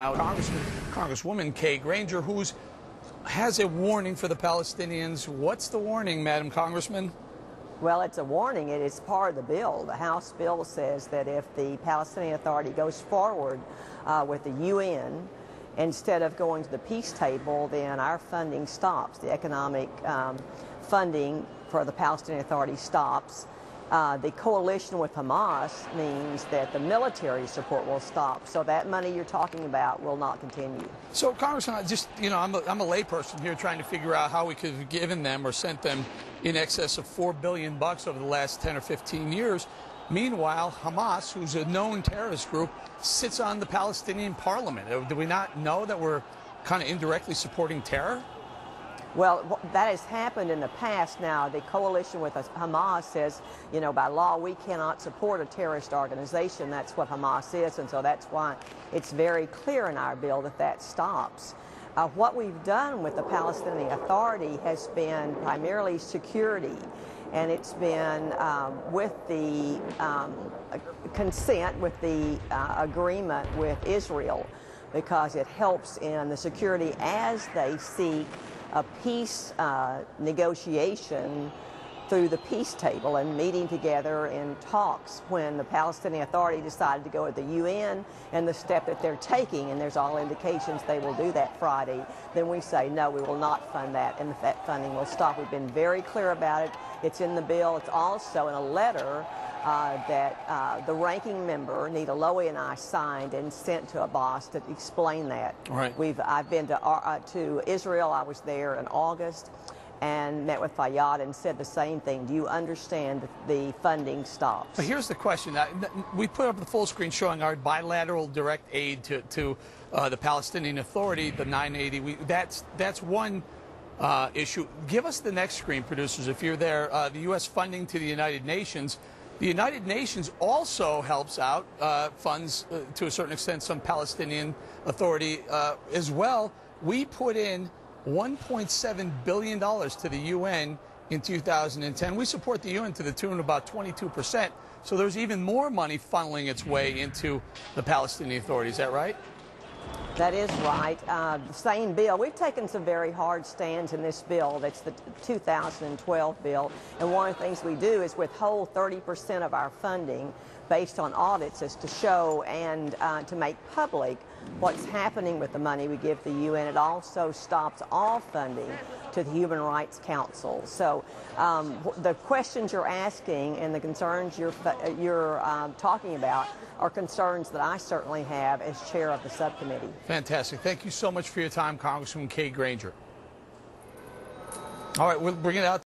Congresswoman Granger, who has a warning for the Palestinians. What's the warning, Madam Congressman? Well, it's a warning. It is part of the bill. The House bill says that if the Palestinian Authority goes forward with the UN, instead of going to the peace table, then our funding stops. The economic funding for the Palestinian Authority stops. The coalition with Hamas means that the military support will stop. So that money you're talking about will not continue. So, Congressman, I'm a layperson here trying to figure out how we could have given them or sent them in excess of $4 billion over the last 10 or 15 years. Meanwhile, Hamas, who's a known terrorist group, sits on the Palestinian parliament. Do we not know that we're kind of indirectly supporting terror? Well, that has happened in the past. Now, the coalition with Hamas says, by law, we cannot support a terrorist organization. That's what Hamas is, and so that's why it's very clear in our bill that that stops. What we've done with the Palestinian Authority has been primarily security, and it's been with the consent, with the agreement with Israel, because it helps in the security as they seek a peace negotiation through the peace table and meeting together in talks. When the Palestinian Authority decided to go with the UN and the step that they're taking, and there's all indications they will do that Friday, then we say, no, we will not fund that, and that funding will stop. We've been very clear about it. It's in the bill. It's also in a letter that the ranking member, Nita Lowey, and I signed and sent to Abbas to explain that. Right. I've been to Israel. I was there in August and met with Fayyad and said the same thing. Do you understand that the funding stops? But here's the question. We put up the full screen showing our bilateral direct aid to the Palestinian Authority, the 980. That's one issue. Give us the next screen, producers, if you're there. The U.S. funding to the United Nations. The United Nations also helps out, funds to a certain extent some Palestinian Authority as well. We put in $1.7 billion to the UN in 2010. We support the UN to the tune of about 22%. So there's even more money funneling its way into the Palestinian Authority. Is that right? That is right. The same bill. We've taken some very hard stands in this bill. That's the 2012 bill. And one of the things we do is withhold 30% of our funding based on audits, is to show and to make public what's happening with the money we give the UN. It also stops all funding to the Human Rights Council. So the questions you're asking and the concerns you're talking about are concerns that I certainly have as chair of the subcommittee. Fantastic. Thank you so much for your time, Congresswoman Granger. All right, we'll bring it out.